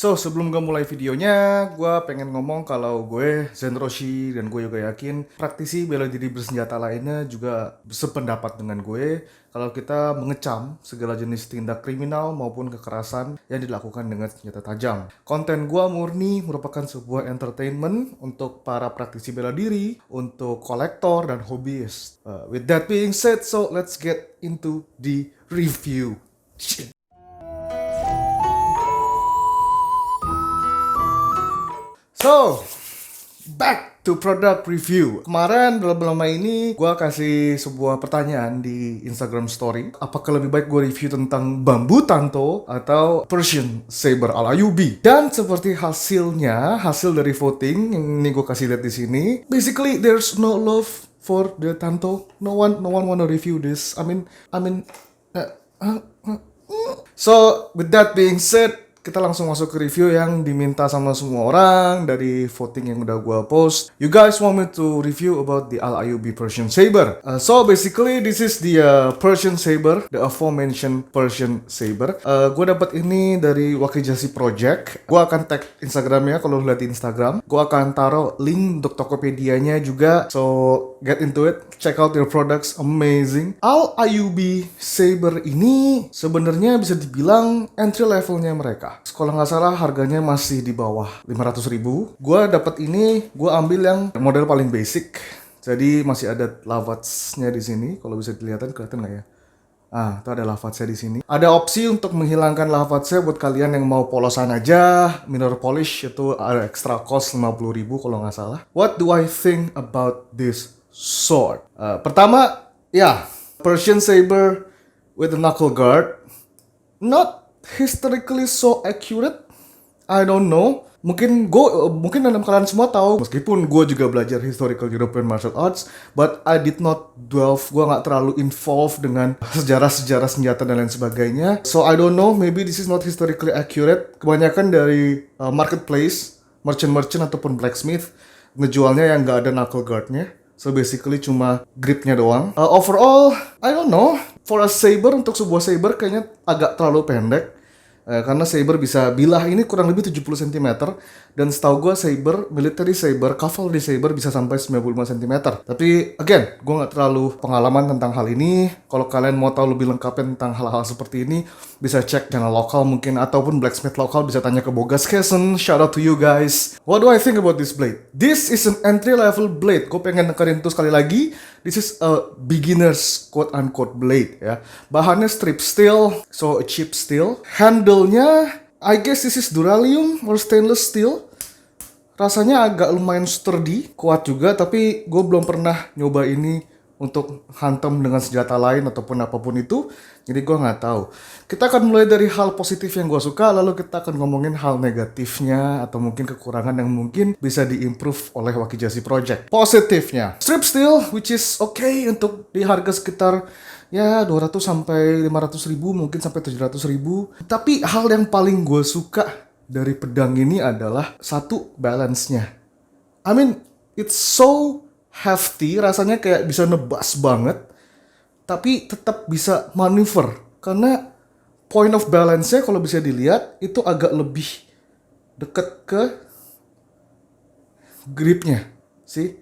Sebelum gue mulai videonya, gue pengen ngomong kalau gue, Zen Roshi, dan gue juga yakin praktisi bela diri bersenjata lainnya juga sependapat dengan gue kalau kita mengecam segala jenis tindak kriminal maupun kekerasan yang dilakukan dengan senjata tajam. Konten gue murni merupakan sebuah entertainment untuk para praktisi bela diri, untuk kolektor dan hobiis. With that being said, so let's get into the review. So, back to product review. Kemarin belum lama ini gue kasih sebuah pertanyaan di Instagram story. Apakah lebih baik gue review tentang bambu tanto atau Persian Saber ala UB? Dan seperti hasil dari voting yang ini gue kasih lihat di sini. Basically, there's no love for the tanto. No one wanna review this. So, with that being said, kita langsung masuk ke review yang diminta sama semua orang dari voting yang udah gua post. You guys want me to review about the Al Ayubi Persian Saber. So basically this is the Persian Saber, the aforementioned Persian Saber. Gue dapat ini dari Wakijasi Project. Gue akan tag Instagramnya kalau lihat di Instagram. Gue akan taruh link untuk Tokopedia-nya juga. So get into it, check out their products, amazing. Al Ayubi Saber ini sebenarnya bisa dibilang entry levelnya mereka. Kalau nggak salah harganya masih di bawah 500.000. Gue dapat ini, gue ambil yang model paling basic. Jadi masih ada lavatsnya di sini. Kalau bisa kelihatan nggak ya? Itu ada lavatsnya di sini. Ada opsi untuk menghilangkan lavatsnya buat kalian yang mau polosan aja. Mirror polish itu ada extra cost 50.000 kalau nggak salah. What do I think about this sword? Pertama, Persian Saber with a knuckle guard. Not historically so accurate. I don't know. Mungkin kalian semua tahu, meskipun gue juga belajar historical European martial arts, but I did not delve, gue nggak terlalu involved dengan sejarah senjata dan lain sebagainya. So I don't know, maybe this is not historically accurate. Kebanyakan dari marketplace, merchant ataupun blacksmith ngejualnya yang nggak ada knuckle guardnya. So basically cuma gripnya doang. Overall, I don't know. For a saber, untuk sebuah saber kayaknya agak terlalu pendek. Karena saber bisa bilah ini kurang lebih 70 cm. Dan setahu gue saber, military saber, cavalry saber bisa sampai 95 cm. Tapi again, gue gak terlalu pengalaman tentang hal ini. Kalau kalian mau tahu lebih lengkapnya tentang hal-hal seperti ini, bisa cek channel lokal mungkin, ataupun blacksmith lokal bisa tanya ke Bogas Kesen. Shout out to you guys. What do I think about this blade? This is an entry level blade. Gue pengen nekerin itu sekali lagi. This is a beginner's quote-unquote blade ya. Bahannya strip steel, so a cheap steel. Handle-nya, I guess this is duralium or stainless steel. Rasanya agak lumayan sturdy, kuat juga, tapi gue belum pernah nyoba ini untuk hantam dengan senjata lain ataupun apapun itu. Jadi gue nggak tahu. Kita akan mulai dari hal positif yang gue suka, lalu kita akan ngomongin hal negatifnya atau mungkin kekurangan yang mungkin bisa diimprove oleh Wakijasi Project. Positifnya, strip steel, which is okay untuk di harga sekitar 200 sampai 500 ribu, mungkin sampai 700 ribu. Tapi hal yang paling gue suka dari pedang ini adalah satu, balance-nya. I mean, it's so hefty, rasanya kayak bisa nebas banget, tapi tetap bisa manuver. Karena point of balance-nya kalau bisa dilihat, itu agak lebih deket ke gripnya. Sih,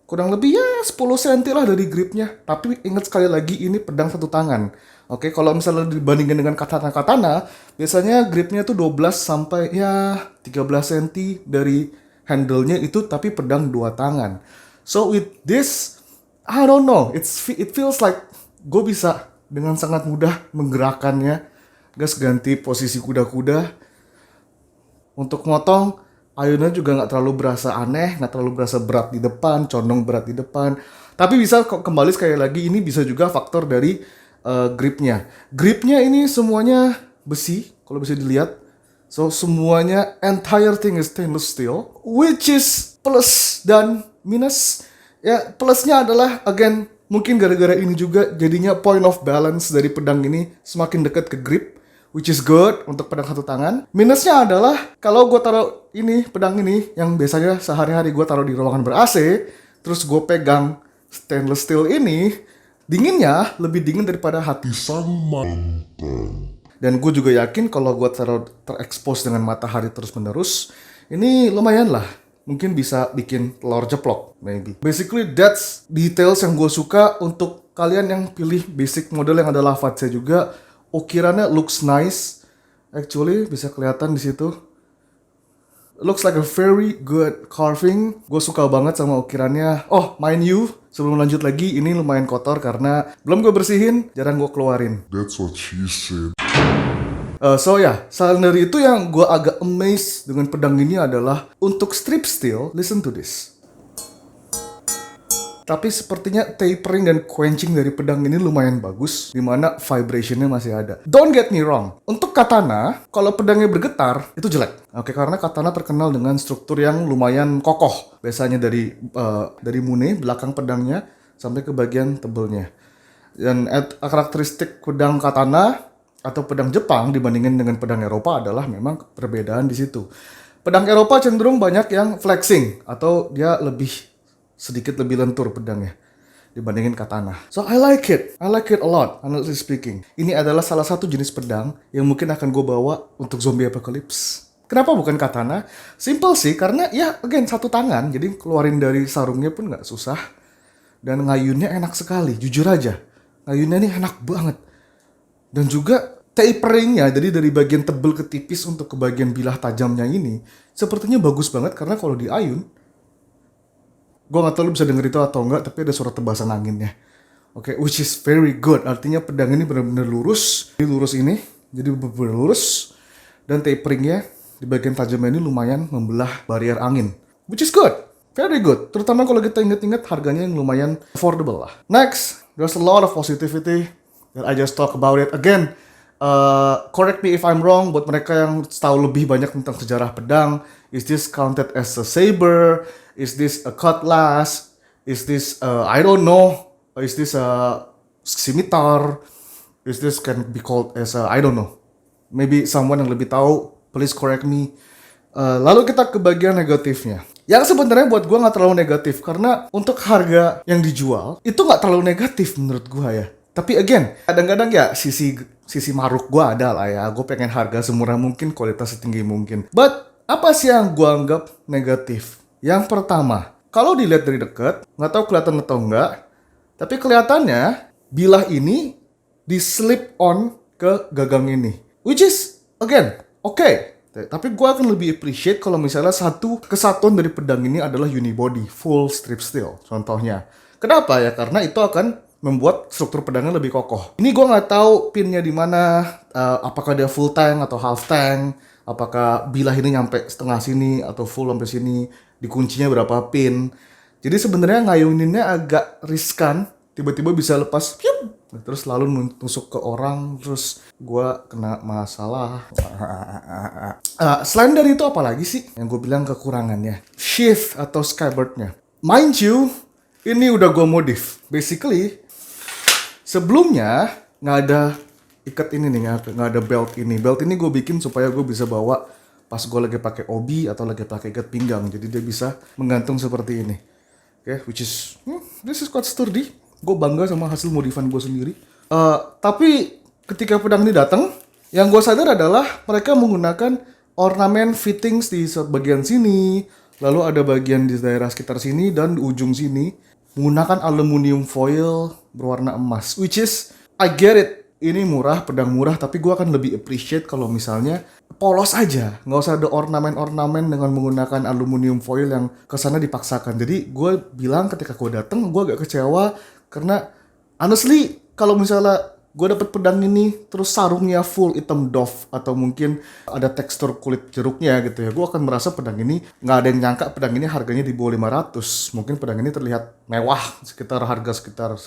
kurang lebih 10 cm lah dari gripnya. Tapi ingat sekali lagi, ini pedang satu tangan. Oke, kalau misalnya dibandingkan dengan katana, biasanya gripnya tuh 12 sampai 13 cm dari handle-nya itu, tapi pedang dua tangan. So with this, I don't know, it feels like gue bisa dengan sangat mudah menggerakkannya. Gas ganti posisi kuda-kuda. Untuk motong, ayunnya juga nggak terlalu berasa aneh, nggak terlalu berasa berat di depan, condong berat di depan. Tapi bisa kembali sekali lagi, ini bisa juga faktor dari gripnya. Gripnya ini semuanya besi, kalau bisa dilihat. So semuanya, entire thing is stainless steel, which is plus dan minus. Ya, plusnya adalah again, mungkin gara-gara ini juga jadinya point of balance dari pedang ini semakin dekat ke grip, which is good untuk pedang satu tangan. Minusnya adalah kalau gue taruh ini, pedang ini yang biasanya sehari-hari gue taruh di ruangan ber-AC, terus gue pegang stainless steel ini, dinginnya lebih dingin daripada hati sang mantan. Dan gue juga yakin kalau gue terekspos dengan matahari terus-menerus, ini lumayan lah. Mungkin bisa bikin telur jeplok, maybe. Basically, that's details yang gue suka. Untuk kalian yang pilih basic model yang ada lavatsnya juga, ukirannya looks nice. Actually, bisa kelihatan di situ. Looks like a very good carving. Gue suka banget sama ukirannya. Oh, mind you, sebelum lanjut lagi, ini lumayan kotor karena belum gue bersihin, jarang gue keluarin. That's what she said. Selain dari itu yang gue agak amazed dengan pedang ini adalah untuk strip steel, listen to this. Tapi sepertinya tapering dan quenching dari pedang ini lumayan bagus, dimana vibrationnya masih ada. Don't get me wrong, untuk katana, kalau pedangnya bergetar, itu jelek. Oke, karena katana terkenal dengan struktur yang lumayan kokoh. Biasanya dari mune, belakang pedangnya, sampai ke bagian tebelnya. Dan karakteristik pedang katana atau pedang Jepang dibandingin dengan pedang Eropa adalah memang perbedaan di situ. Pedang Eropa cenderung banyak yang flexing, atau dia sedikit lebih lentur pedangnya dibandingin katana. So I like it a lot, honestly speaking. Ini adalah salah satu jenis pedang yang mungkin akan gue bawa untuk zombie apocalypse. Kenapa bukan katana? Simple sih, karena ya again satu tangan, jadi keluarin dari sarungnya pun nggak susah. Dan ngayunnya enak sekali, jujur aja. Ngayunnya ini enak banget. Dan juga taperingnya, jadi dari bagian tebel ke tipis untuk ke bagian bilah tajamnya ini, sepertinya bagus banget karena kalau diayun, gue gak tahu lu bisa denger itu atau enggak, tapi ada suara tebasan anginnya. Oke, which is very good. Artinya pedang ini benar-benar lurus. Ini lurus ini, jadi benar-benar lurus. Dan taperingnya di bagian tajamnya ini lumayan membelah barrier angin. Which is good. Very good. Terutama kalau kita inget-inget harganya yang lumayan affordable lah. Next, there's a lot of positivity that I just talk about it. Again, correct me if I'm wrong, buat mereka yang tahu lebih banyak tentang sejarah pedang, is this counted as a saber? Is this a cutlass? Is this I don't know? Is this a scimitar? Is this can be called as a I don't know? Maybe someone yang lebih tahu, please correct me. Lalu kita ke bagian negatifnya. Yang sebenarnya buat gue nggak terlalu negatif karena untuk harga yang dijual itu nggak terlalu negatif menurut gue ya. Tapi again, kadang-kadang ya sisi maruk gue ada lah ya. Gue pengen harga semurah mungkin, kualitas setinggi mungkin. But apa sih yang gue anggap negatif? Yang pertama, kalau dilihat dari dekat, nggak tahu kelihatan atau enggak, tapi kelihatannya bilah ini di-slip on ke gagang ini. Which is, again, okay. Tapi gue akan lebih appreciate kalau misalnya satu kesatuan dari pedang ini adalah unibody, full strip steel, contohnya. Kenapa ya? Karena itu akan membuat struktur pedangnya lebih kokoh. Ini gue nggak tahu pinnya di mana, apakah dia full tank atau half tank, apakah bilah ini nyampe setengah sini atau full sampai sini, dikuncinya berapa pin. Jadi sebenarnya ngayuninnya agak riskan, tiba-tiba bisa lepas, terus lalu nusuk ke orang, terus gue kena masalah. Selain dari itu apa lagi sih yang gue bilang kekurangannya? Sheath atau scabbardnya. Mind you, ini udah gue modif. Basically, sebelumnya nggak ada ikat ini nih, nggak ada belt ini. Belt ini gue bikin supaya gue bisa bawa pas gue lagi pakai obi atau lagi pakai ikat pinggang. Jadi dia bisa menggantung seperti ini. Oke, which is this is quite sturdy. Gue bangga sama hasil modifan gue sendiri. Tapi ketika pedang ini datang, yang gue sadar adalah mereka menggunakan ornamen fittings di bagian sini, lalu ada bagian di daerah sekitar sini dan di ujung sini menggunakan aluminium foil berwarna emas. Which is, I get it. Ini murah, pedang murah, tapi gue akan lebih appreciate kalau misalnya polos aja. Nggak usah ada ornamen-ornamen dengan menggunakan aluminium foil yang kesana dipaksakan. Jadi gue bilang ketika gue dateng, gue agak kecewa. Karena honestly, kalau misalnya gue dapet pedang ini, terus sarungnya full hitam doff, atau mungkin ada tekstur kulit jeruknya gitu ya, gue akan merasa pedang ini, nggak ada yang nyangka pedang ini harganya di bawah 500. Mungkin pedang ini terlihat mewah, harga sekitar 1,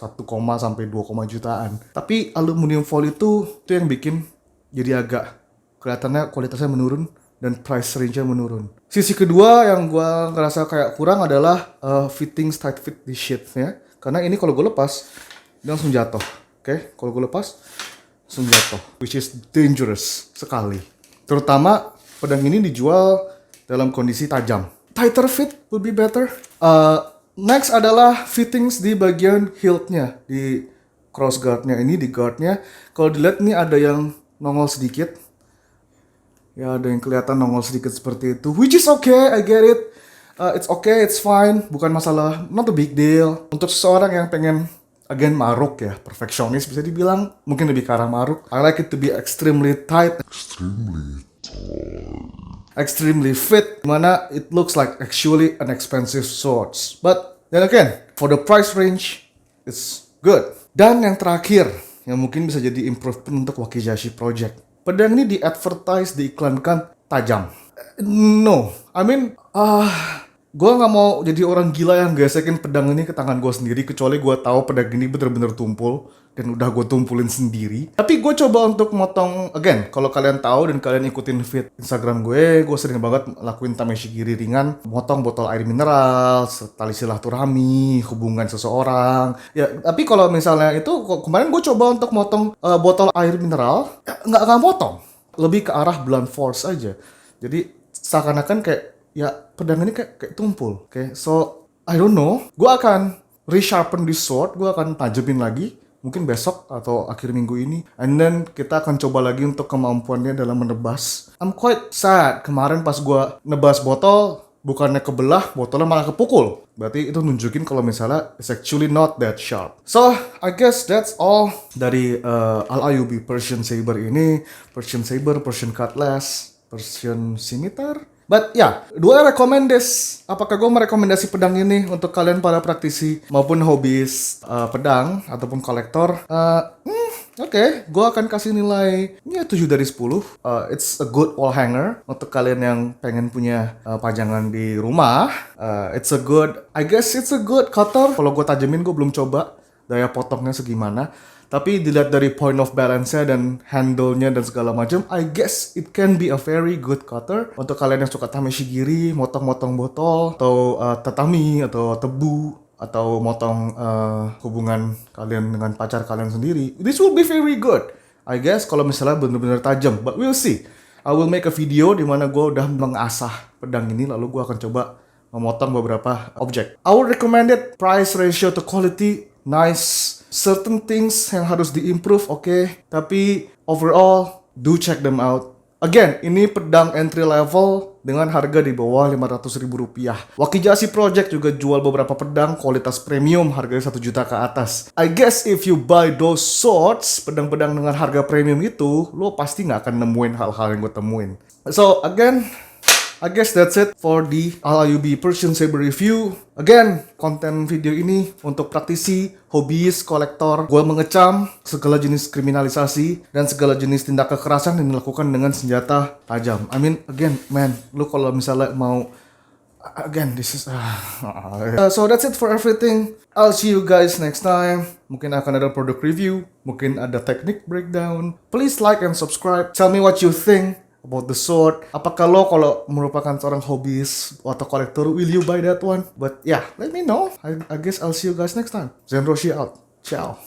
sampai 2, jutaan. Tapi aluminium foil itu yang bikin jadi agak kelihatannya kualitasnya menurun dan price range-nya menurun. Sisi kedua yang gue ngerasa kayak kurang adalah fittings tight fit di sheath-nya. Karena ini kalau gue lepas, dia langsung jatuh. Oke, kalau gue lepas, langsung jatuh. Which is dangerous sekali. Terutama pedang ini dijual dalam kondisi tajam. Tighter fit would be better. Next adalah fittings di bagian hilt-nya. Di crossguard-nya ini, di guard-nya. Kalau dilihat ini ada yang nongol sedikit. Ya ada yang kelihatan nongol sedikit seperti itu, which is okay, I get it. It's okay, it's fine, bukan masalah, not a big deal. Untuk seseorang yang pengen again maruk ya, perfeksionis bisa dibilang, mungkin lebih ke arah maruk. I like it to be extremely tight, extremely fit, mana it looks like actually an expensive swords. But then again, for the price range, it's good. Dan yang terakhir, yang mungkin bisa jadi improvement untuk Wakizashi Project. Pedang ini di-advertise, diiklankan tajam. No, I mean, gue nggak mau jadi orang gila yang gesekin pedang ini ke tangan gue sendiri, kecuali gue tahu pedang ini bener-bener tumpul dan udah gue tumpulin sendiri. Tapi gue coba untuk motong, again, kalau kalian tahu dan kalian ikutin feed Instagram gue sering banget lakuin tameshigiri ringan, motong botol air mineral, tali silaturahmi, hubungan seseorang. Ya, tapi kalau misalnya itu kemarin gue coba untuk motong botol air mineral, nggak motong, lebih ke arah blunt force aja. Jadi seakan-akan kayak ya pedang ini kayak tumpul. Oke, so I don't know. Gue akan resharpen this sword, gue akan tajemin lagi. Mungkin besok atau akhir minggu ini. And then kita akan coba lagi untuk kemampuannya dalam menebas. I'm quite sad. Kemarin pas gue nebas botol, bukannya kebelah, botolnya malah kepukul. Berarti itu nunjukin kalau misalnya it's actually not that sharp. So, I guess that's all dari Al-Ayyubi Persian Saber ini. Persian Saber, Persian Cutlass, Persian Scimitar. But yeah, do I recommend this? Apakah gue merekomendasi pedang ini untuk kalian para praktisi maupun hobis pedang ataupun kolektor? Oke, gue akan kasih nilai 7 dari 10. It's a good wall hanger untuk kalian yang pengen punya pajangan di rumah. I guess it's a good cutter. Kalau gue tajemin, gue belum coba daya potongnya segimana. Tapi dilihat dari point of balance-nya dan handle-nya dan segala macam, I guess it can be a very good cutter. Untuk kalian yang suka tameshigiri, motong-motong botol, atau tatami, atau tebu, atau motong hubungan kalian dengan pacar kalian sendiri, this will be very good. I guess kalau misalnya benar-benar tajam, but we'll see. I will make a video di mana gue udah mengasah pedang ini, lalu gue akan coba memotong beberapa objek. I would recommend it, price ratio to quality, nice. Certain things yang harus diimprove, oke. Tapi overall, do check them out. Again, ini pedang entry level dengan harga di bawah 500.000 rupiah. Wakizashi Project juga jual beberapa pedang kualitas premium harganya 1 juta ke atas. I guess if you buy those swords, pedang-pedang dengan harga premium itu, lo pasti nggak akan nemuin hal-hal yang gue temuin. So again, I guess that's it for the Al-Ayyubi Persian Saber review. Again, konten video ini untuk praktisi, hobis, kolektor. Gue mengecam segala jenis kriminalisasi dan segala jenis tindak kekerasan yang dilakukan dengan senjata tajam. I mean, again, man, lu kalau misalnya mau... Again, this is... So that's it for everything. I'll see you guys next time. Mungkin akan ada product review. Mungkin ada technique breakdown. Please like and subscribe. Tell me what you think about the sword. Apakah lo kalau merupakan seorang hobis atau kolektor, will you buy that one? But yeah, let me know. I guess I'll see you guys next time. Zen Roshi out. Ciao.